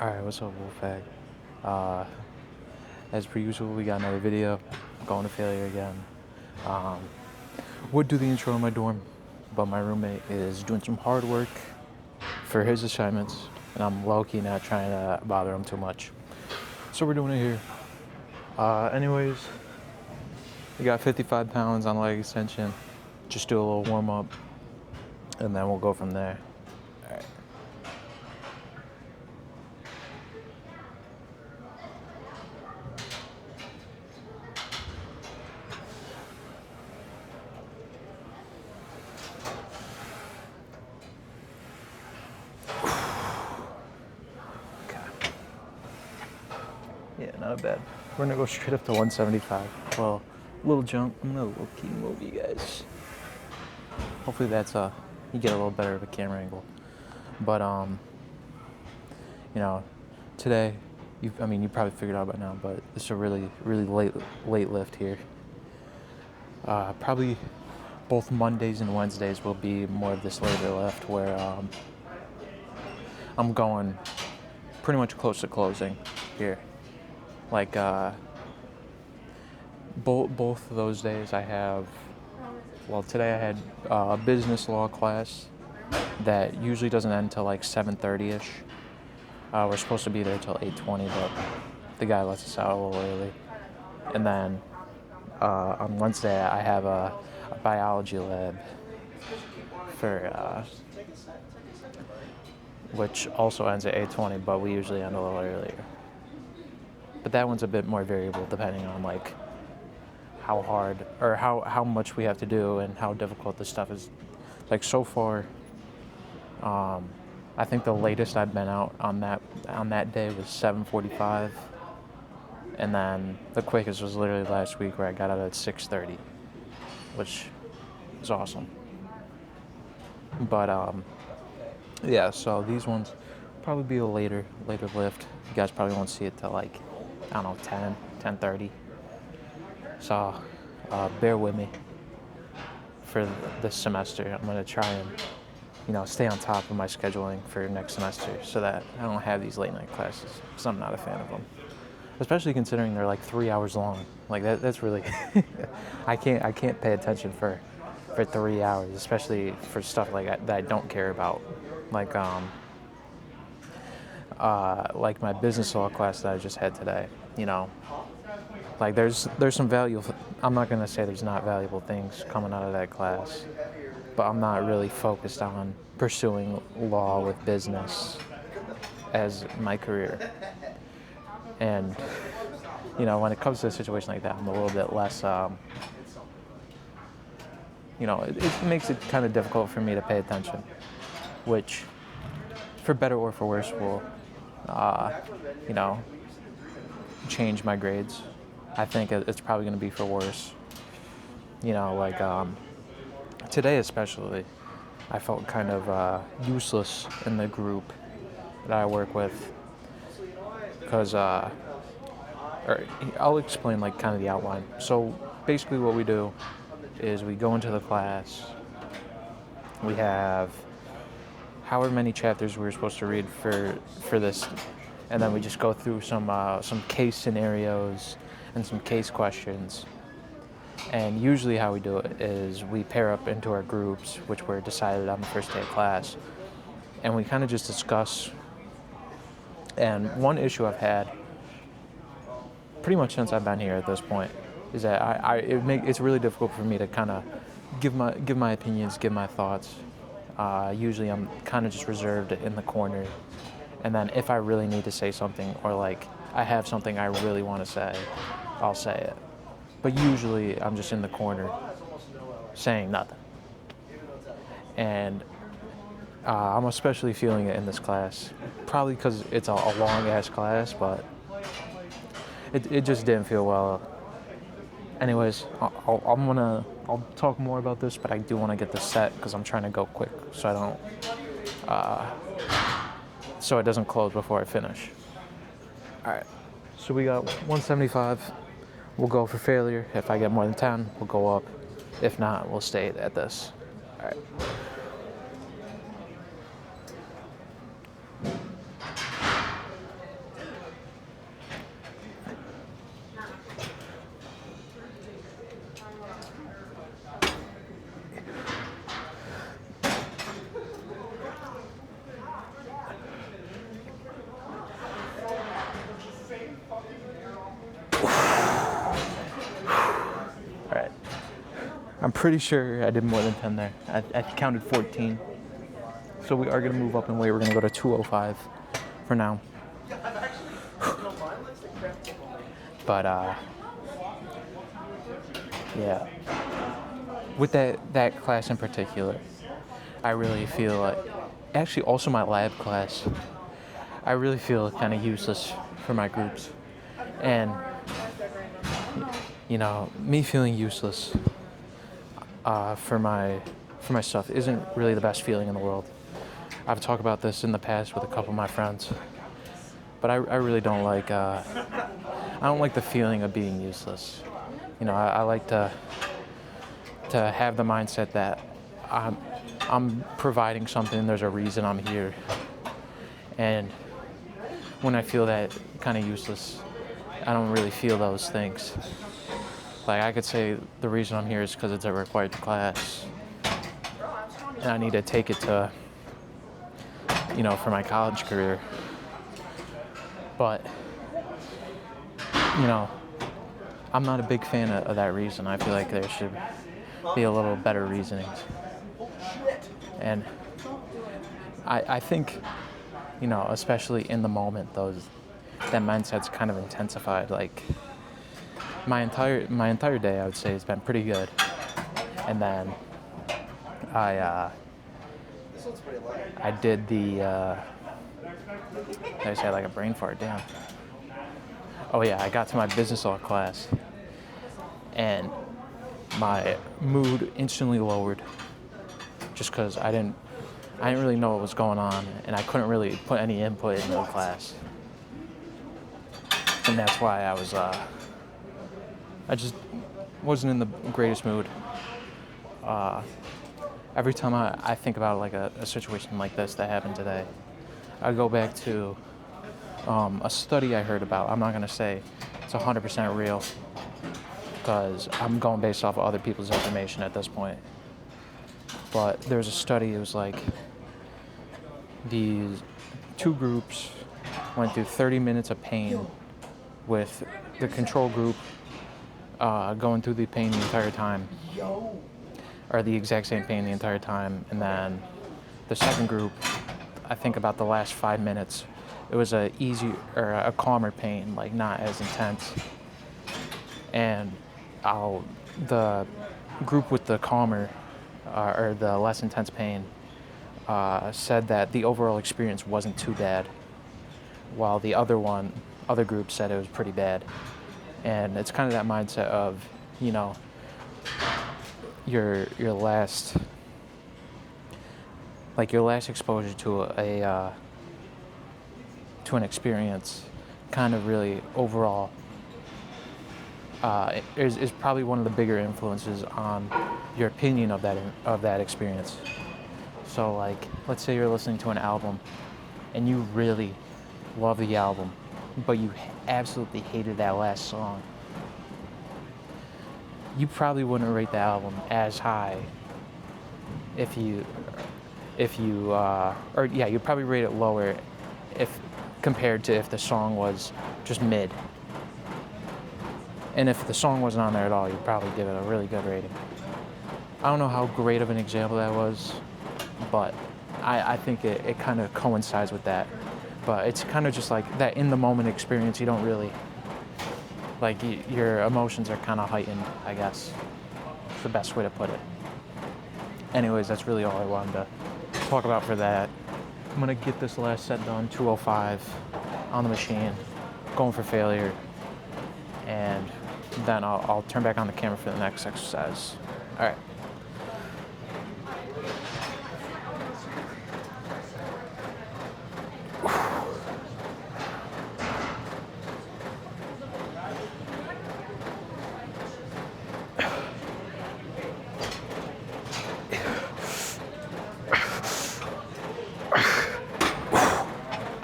Alright, what's up, Wolfpack? Uh, as per usual, we got another video. Going to failure again. Um, would do the intro in my dorm, but my roommate is doing some hard work for his assignments, and I'm low-key not trying to bother him too much. So we're doing it here. Anyways, we got 55 pounds on leg extension. Just do a little warm-up, and then we'll go from there. Alright. Yeah, not bad. We're gonna go straight up to 175. Well, little jump. I'm gonna low-key move you guys. Hopefully that's you get a little better of a camera angle. But today, you probably figured out by now, but it's a really late lift here. Probably both Mondays and Wednesdays will be more of this later lift where I'm going pretty much close to closing here. Like both of those days I have. Well, today I had a business law class that usually doesn't end until like 7:30ish. We're supposed to be there till 8:20, but the guy lets us out a little early. And then on Wednesday I have a biology lab for which also ends at 8:20, but we usually end a little earlier. But that one's a bit more variable depending on like how hard or how much we have to do and how difficult this stuff is. Like so far, I think the latest I've been out on that day was 7:45, and then the quickest was literally last week where I got out at 6:30, which is awesome. But yeah, so these ones probably be a later lift. You guys probably won't see it till like, I don't know, 10:30. So bear with me for this semester. I'm gonna try and stay on top of my scheduling for next semester so that I don't have these late night classes, because I'm not a fan of them, especially considering they're like 3 hours long. Like that's really I can't pay attention for 3 hours, especially for stuff like that I don't care about, like my business law class that I just had today. Like there's some value. I'm not gonna say there's not valuable things coming out of that class, but I'm not really focused on pursuing law with business as my career. And when it comes to a situation like that, I'm a little bit less. It makes it kind of difficult for me to pay attention, which, for better or for worse, will change my grades. I think it's probably going to be for worse. Today especially, I felt kind of useless in the group that I work with, because I'll explain like kind of the outline. So basically what we do is we go into the class, we have however many chapters we're supposed to read for this, and then we just go through some case scenarios and some case questions. And usually how we do it is we pair up into our groups, which were decided on the first day of class, and we kind of just discuss. And one issue I've had pretty much since I've been here at this point is that it's really difficult for me to kind of give my opinions, give my thoughts. Usually I'm kind of just reserved in the corner, and then if I really need to say something, or like I have something I really want to say, I'll say it. But usually I'm just in the corner saying nothing. And I'm especially feeling it in this class, probably because it's a long ass class, but it just didn't feel well. Anyways, I'll talk more about this, but I do want to get this set because I'm trying to go quick so I don't so it doesn't close before I finish. All right, so we got 175. We'll go for failure. If I get more than 10, we'll go up. If not, we'll stay at this. All right. pretty sure I did more than 10 there. I counted 14. So we are going to move up in weight. We're going to go to 205 for now. But, yeah. With that class in particular, I really feel like, actually also my lab class, I really feel kind of useless for my groups. And, you know, me feeling useless for my stuff isn't really the best feeling in the world. I've talked about this in the past with a couple of my friends, but I really don't like, I don't like the feeling of being useless. You know, I like to have the mindset that I'm providing something, there's a reason I'm here. And when I feel that kind of useless, I don't really feel those things. Like, I could say the reason I'm here is because it's a required class, and I need to take it to, you know, for my college career. But, you know, I'm not a big fan of that reason. I feel like there should be a little better reasonings. And I think, you know, especially in the moment, that mindset's kind of intensified. Like, my entire day, I would say, has been pretty good. And then I did I just had like a brain fart, damn. Oh yeah, I got to my business law class and my mood instantly lowered just because I didn't really know what was going on, and I couldn't really put any input into the class. And that's why I just wasn't in the greatest mood. Every time I think about like a situation like this that happened today, I go back to a study I heard about. I'm not going to say it's 100% real because I'm going based off of other people's information at this point. But there was a study, it was like these two groups went through 30 minutes of pain with the control group going through the pain the entire time, or the exact same pain the entire time. And then the second group, I think about the last 5 minutes, it was a calmer pain, like not as intense. And the group with the calmer or the less intense pain said that the overall experience wasn't too bad, while the other group said it was pretty bad. And it's kind of that mindset of, you know, your last exposure to an experience kind of really overall is probably one of the bigger influences on your opinion of that experience. So like, let's say you're listening to an album and you really love the album, but you absolutely hated that last song. You probably wouldn't rate the album as high you'd probably rate it lower compared to if the song was just mid. And if the song wasn't on there at all, you'd probably give it a really good rating. I don't know how great of an example that was, but I think it kind of coincides with that. But it's kind of just like that in the moment experience. You don't really, like, your emotions are kind of heightened, I guess. It's the best way to put it. Anyways, that's really all I wanted to talk about for that. I'm going to get this last set done, 205, on the machine, going for failure, and then I'll turn back on the camera for the next exercise. All right.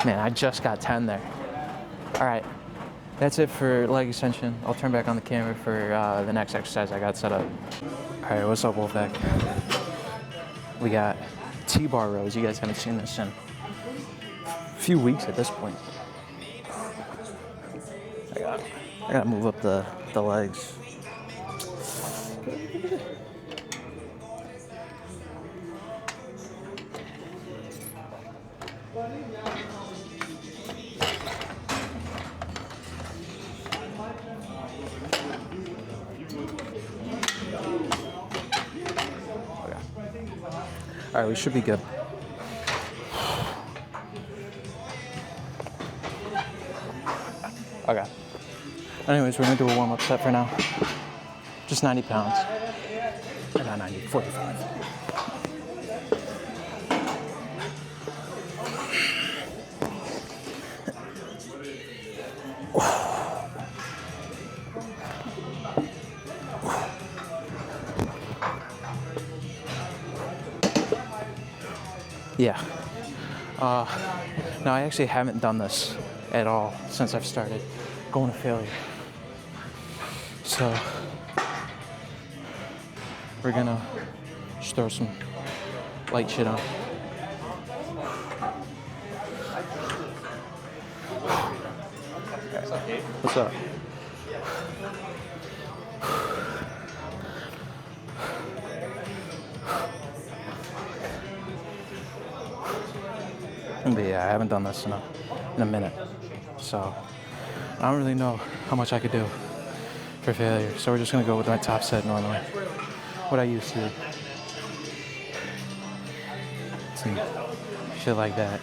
Man, I just got 10 there. All right, that's it for leg extension. I'll turn back on the camera for the next exercise I got set up. All right, what's up, Wolfpack? We got T-bar rows. You guys haven't seen this in a few weeks at this point. I gotta move up the legs. Alright, we should be good. Okay. Anyways, we're gonna do a warm-up set for now. Just 90 pounds. Not 90, 45. Yeah. No, I actually haven't done this at all since I've started going to failure. So we're gonna just throw some light shit on. What's up? But yeah, I haven't done this in a minute, so I don't really know how much I could do for failure. So we're just gonna go with my top set normally, what I used to. Some shit like that.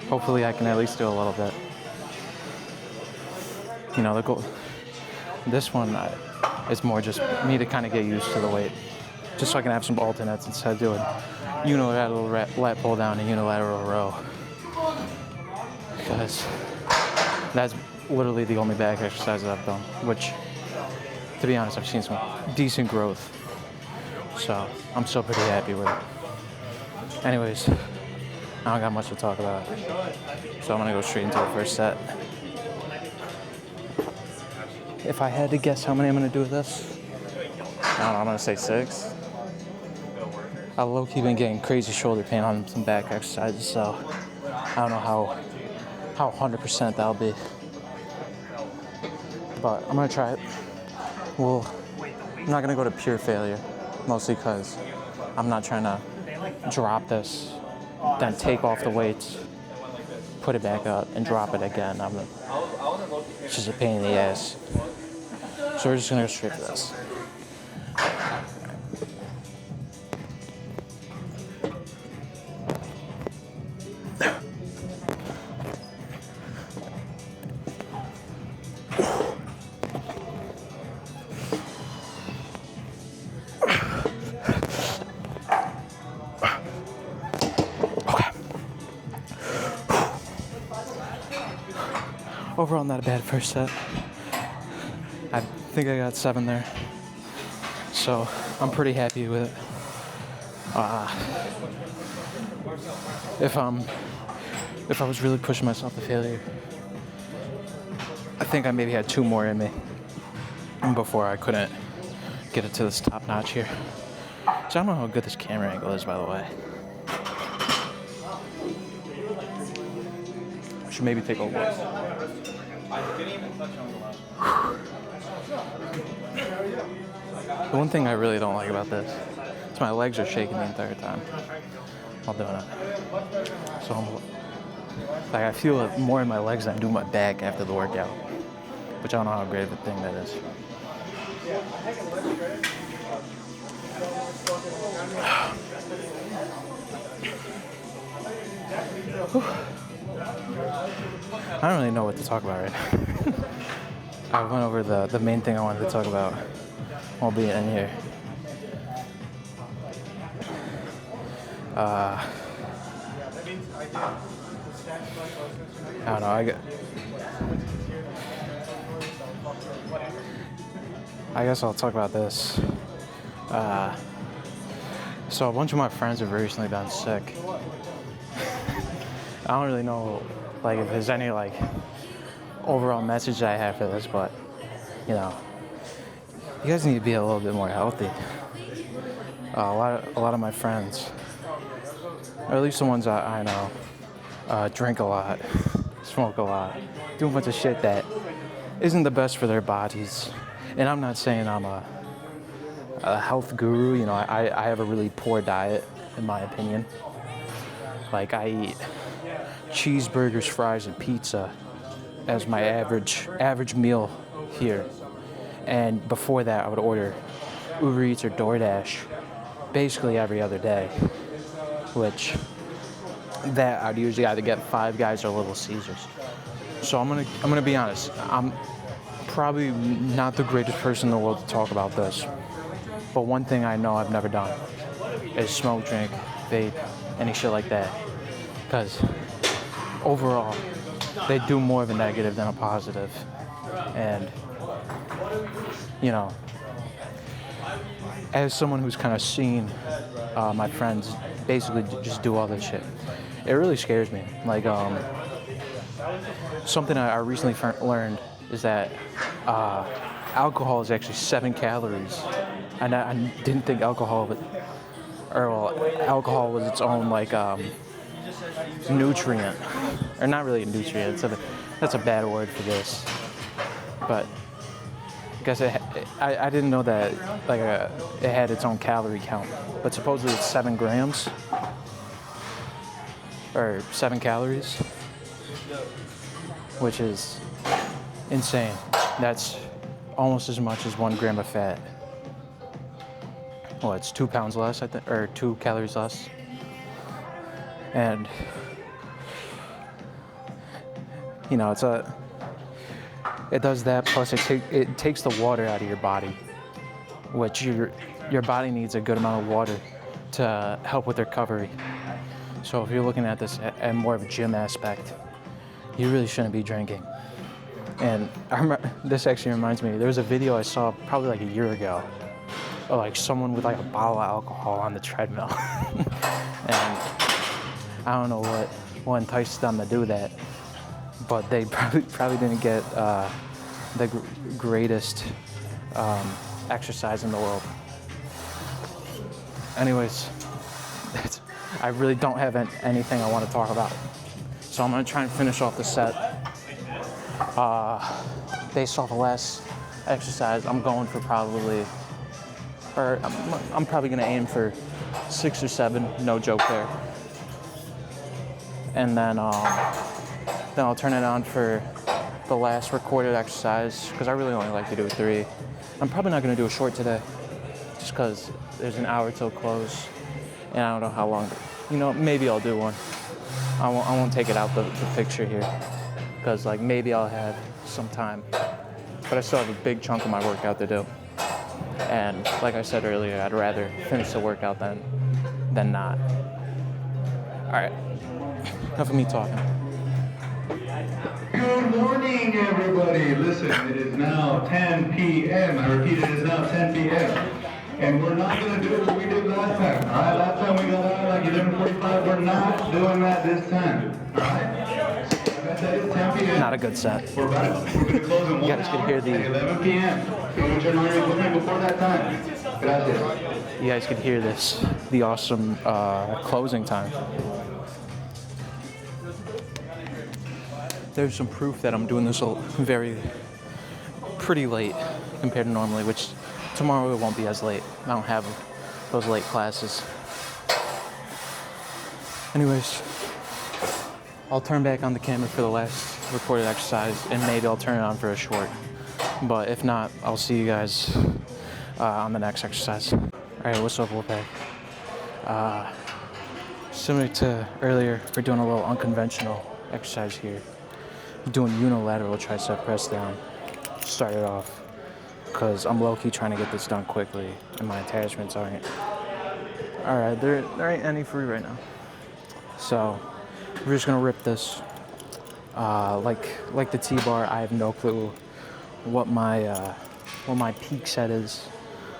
Hopefully, I can at least do a little bit. You know, the goal. This one is more just me to kind of get used to the weight, just so I can have some alternates instead of doing unilateral lat pull down and unilateral row. Because that's literally the only back exercise that I've done, which, to be honest, I've seen some decent growth. So I'm still pretty happy with it. Anyways, I don't got much to talk about, so I'm gonna go straight into the first set. If I had to guess how many I'm gonna do with this, I don't know, I'm gonna say 6. I've low-key been getting crazy shoulder pain on some back exercises, so I don't know how 100% that'll be. But I'm gonna try it. I'm not gonna go to pure failure, mostly because I'm not trying to drop this, then take off the weights, put it back up, and drop it again. It's just a pain in the ass. So we're just gonna go straight for this. Overall, not a bad first set. I think I got 7 there, so I'm pretty happy with it. If I was really pushing myself to failure, I think I maybe had 2 more in me before I couldn't get it to this top notch here. So I don't know how good this camera angle is, by the way. I should maybe take a look. The one thing I really don't like about this is my legs are shaking the entire time while doing it. So I feel it more in my legs than I do my back after the workout, which I don't know how great of a thing that is. I don't really know what to talk about right now. I went over the main thing I wanted to talk about while being in here. I don't know, I guess I'll talk about this. So a bunch of my friends have recently been sick. I don't really know, like, if there's any, like, overall message I have for this, but, you know, you guys need to be a little bit more healthy. A lot of my friends, or at least the ones I know, drink a lot, smoke a lot, do a bunch of shit that isn't the best for their bodies. And I'm not saying I'm a health guru, you know, I have a really poor diet, in my opinion. Like, I eat cheeseburgers, fries, and pizza as my average meal here. And before that, I would order Uber Eats or DoorDash basically every other day. which that I'd usually either get Five Guys or Little Caesars. So I'm gonna be honest. I'm probably not the greatest person in the world to talk about this, but one thing I know I've never done is smoke, drink, vape, any shit like that. Because overall, they do more of a negative than a positive. And, you know, as someone who's kind of seen my friends basically just do all this shit, it really scares me. Like, something I recently learned is that alcohol is actually 7 calories. And I didn't think alcohol was its own, like, nutrient. Or not really a nutrient, that's a bad word for this. But I guess I didn't know that, like, it had its own calorie count. But supposedly it's 7 grams. Or 7 calories. Which is insane. That's almost as much as 1 gram of fat. Well, it's 2 pounds less, I think, or 2 calories less. And, you know, it does that, plus it takes the water out of your body, which your body needs a good amount of water to help with recovery. So if you're looking at this at more of a gym aspect, you really shouldn't be drinking. And I remember, this actually reminds me, there was a video I saw probably like a year ago of like someone with like a bottle of alcohol on the treadmill. And I don't know what enticed them to do that, but they probably didn't get the greatest exercise in the world. Anyways, I really don't have anything I want to talk about. So I'm going to try and finish off the set. Based off the last exercise, I'm going for I'm probably going to aim for 6 or 7, no joke there. And then I'll turn it on for the last recorded exercise, because I really only like to do 3. I'm probably not going to do a short today, just because there's an hour till close, and I don't know how long. You know, maybe I'll do one. I won't take it out the picture here, because like maybe I'll have some time, but I still have a big chunk of my workout to do. And like I said earlier, I'd rather finish the workout than not. All right, enough of me talking. Good morning, everybody. Listen, it is now 10 p.m. I repeat, it is now 10 p.m. And we're not going to do what we did last time. All right, last time we got out like 11:45. We're not doing that this time. All right? Like I said, it's 10 p.m. Not a good set. We're going to close in 1 hour at 11 p.m. So you turn on your equipment before that time. Gracias. You guys could hear this, the awesome closing time. There's some proof that I'm doing this pretty late compared to normally, which tomorrow it won't be as late. I don't have those late classes. Anyways, I'll turn back on the camera for the last recorded exercise, and maybe I'll turn it on for a short. But if not, I'll see you guys on the next exercise. All right, what's up, Wolfpack? Similar to earlier, we're doing a little unconventional exercise here. I'm doing unilateral tricep press down. Start it off, because I'm low-key trying to get this done quickly, and my attachments aren't. All right, there ain't any free right now. So we're just gonna rip this. Like the T-bar, I have no clue what my peak set is,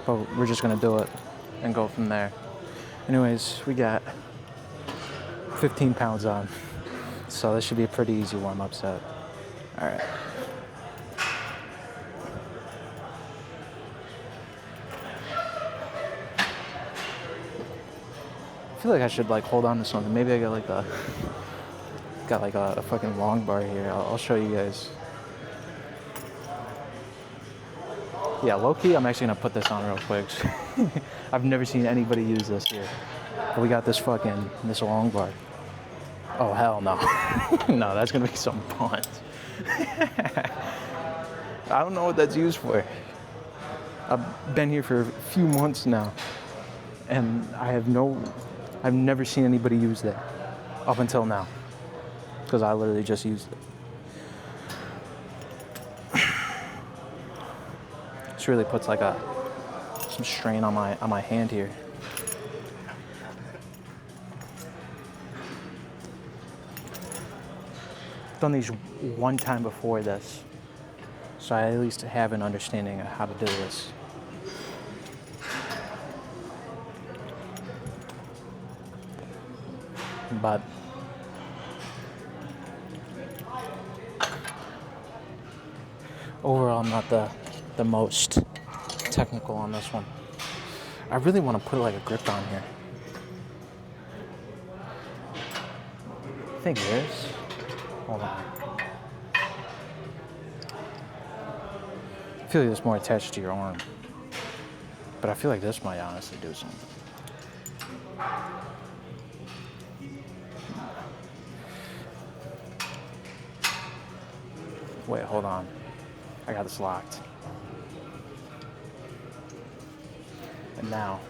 but we're just gonna do it and go from there. Anyways, we got 15 pounds on, so this should be a pretty easy warm-up set. All right. I feel like I should like hold on to something. Maybe I got like a fucking long bar here. I'll show you guys. Yeah, low-key, I'm actually gonna put this on real quick. I've never seen anybody use this here. But we got this long bar. Oh, hell no. No, that's gonna be some punt. I don't know what that's used for. I've been here for a few months now, and I have no I've never seen anybody use that up until now, because I literally just used it. This really puts like some strain on my hand here. Done these one time before this, so I at least have an understanding of how to do this. But overall, I'm not the most technical on this one. I really want to put like a grip on here. I think this. Hold on. I feel like it's more attached to your arm, but I feel like this might honestly do something. Wait, hold on. I got this locked. And now.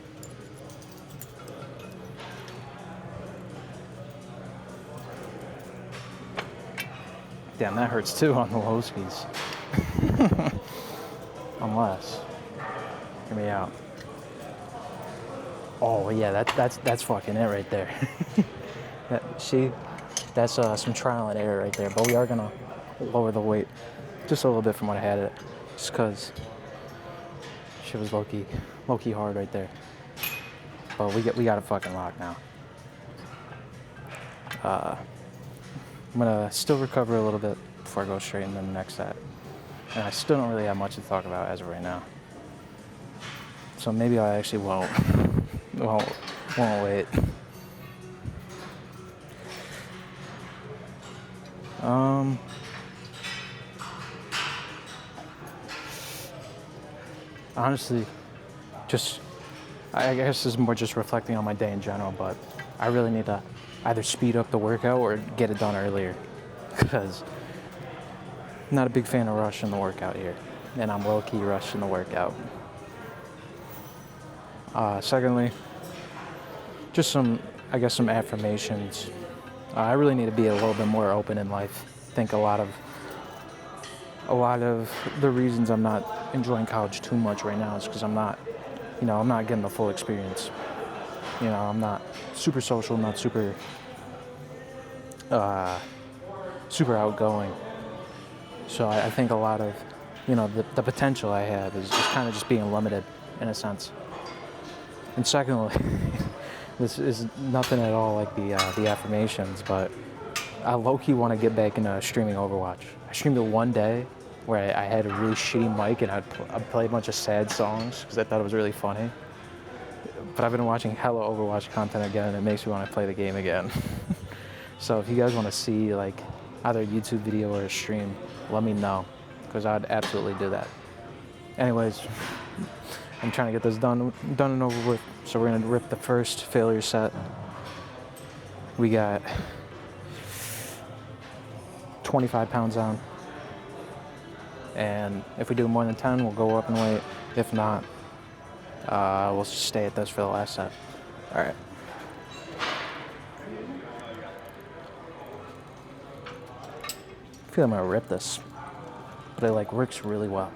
Damn, that hurts too on the low skis. Unless. Hear me out. Oh yeah, that's fucking it right there. See? That's some trial and error right there. But we are gonna lower the weight just a little bit from what I had it. Just cause shit was low key hard right there. But we got it fucking locked now. I'm gonna still recover a little bit before I go straight into the next set. And I still don't really have much to talk about as of right now. So maybe I actually won't wait. Honestly, I guess this is more just reflecting on my day in general, but I really need to either speed up the workout or get it done earlier, because I'm not a big fan of rushing the workout here, and I'm low-key rushing the workout. Secondly, just some affirmations. I really need to be a little bit more open in life. I think a lot of the reasons I'm not enjoying college too much right now is because I'm not getting the full experience. I'm not super social, not super outgoing. So I think a lot of, the potential I have is just kind of just being limited in a sense. And secondly, this is nothing at all like the affirmations, but I low-key want to get back into streaming Overwatch. I streamed it one day where I had a really shitty mic and I'd play a bunch of sad songs because I thought it was really funny. But I've been watching hella Overwatch content again, and it makes me want to play the game again. So if you guys want to see like either a YouTube video or a stream, let me know, because I'd absolutely do that. Anyways, I'm trying to get this done and over with. So we're gonna rip the first failure set. We got 25 pounds on, and if we do more than 10, we'll go up in weight. If not, we'll stay at this for the last set. All right. I feel like I'm gonna rip this, but it works really well.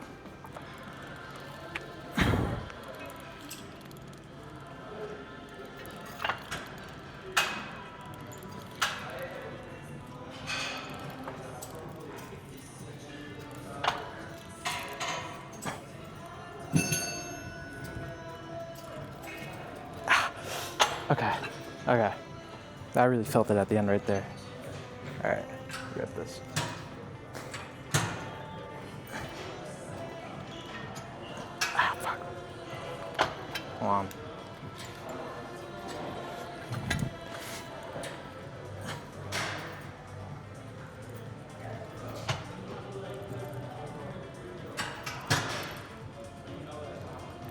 Okay. I really felt it at the end right there. All right, rip this. Fuck. Hold on.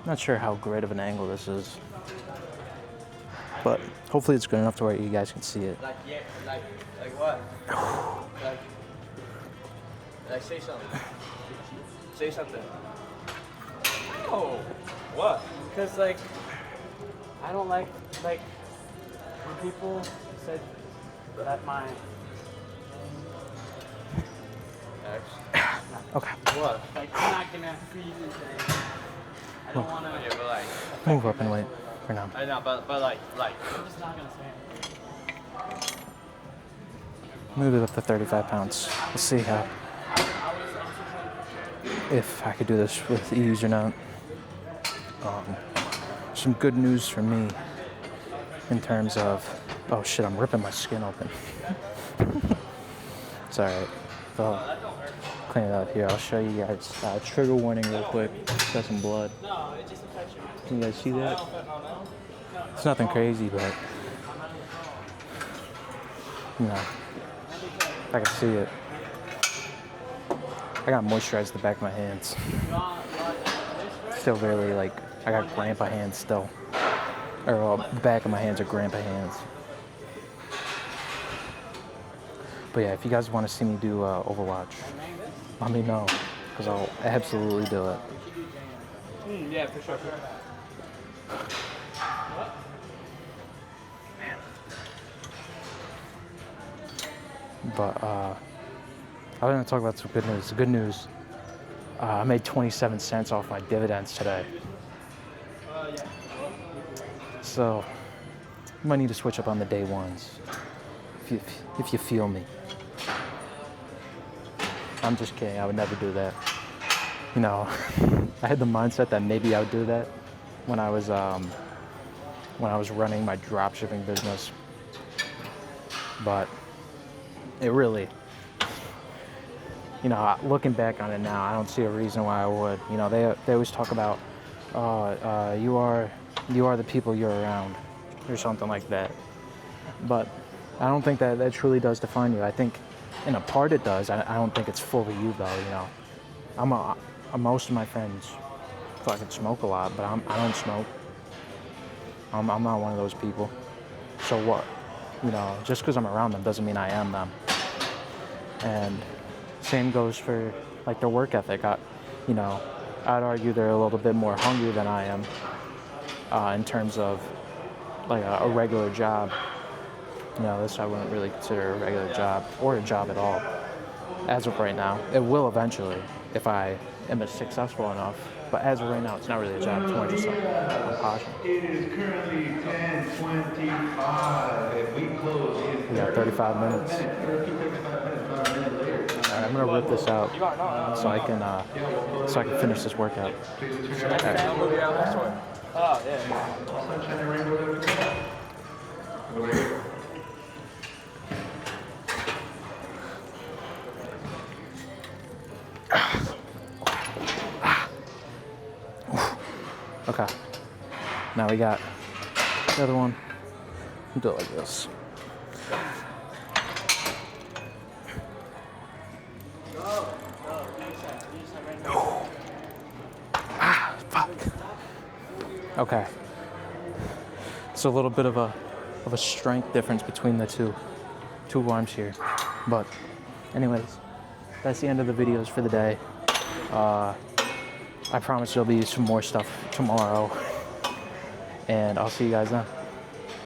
Not sure how great of an angle this is, but hopefully it's good enough to where you guys can see it. Like what? like say something. Say something. Oh, what? Because I don't like people said that my Okay. What? like I'm not gonna freeze anything. I don't wanna. Yeah, but like, Move up and wait for now. I know, but like, I'm just not gonna say it. Move it up to 35 pounds. We'll see how, if I could do this with ease or not. Some good news for me in terms of, oh shit, I'm ripping my skin open. It's alright. I'll clean it up here. I'll show you guys. Trigger warning real quick. Got some blood. No, it just affects your. Can you guys see that? It's nothing crazy, but you know, I can see it. I got moisturized the back of my hands. Still really like, I got grandpa hands still. Or the back of my hands are grandpa hands. But yeah, if you guys want to see me do Overwatch, let me know, because I'll absolutely do it. Yeah, for sure. But I was going to talk about some good news. The good news, I made 27 cents off my dividends today. So, you might need to switch up on the day ones, if you feel me. I'm just kidding, I would never do that. You know, I had the mindset that maybe I would do that when I was running my dropshipping business. But it really, you know, looking back on it now, I don't see a reason why I would. You know, they always talk about, you are the people you're around, or something like that. But I don't think that truly does define you. I think in a part it does. I don't think it's fully you though. You know, most of my friends fucking smoke a lot, but I don't smoke. I'm not one of those people. So what? You know, just because I'm around them doesn't mean I am them. And same goes for like their work ethic. You know, I'd argue they're a little bit more hungry than I am in terms of like a regular job. You know, this I wouldn't really consider a regular job or a job at all as of right now. It will eventually if I am successful enough. But as of right now, it's not really a job. It's more just a passion. It is currently 10:25. If we close in We got 35 minutes. Alright, I'm gonna rip this out so I can finish this workout. Alright. Oh yeah. Sunshine and rainbow. Over here. Okay. Now we got the other one. We'll do it like this. Fuck. Okay. It's a little bit of a strength difference between the two arms here. But anyways, that's the end of the videos for the day. I promise there'll be some more stuff tomorrow. And I'll see you guys then.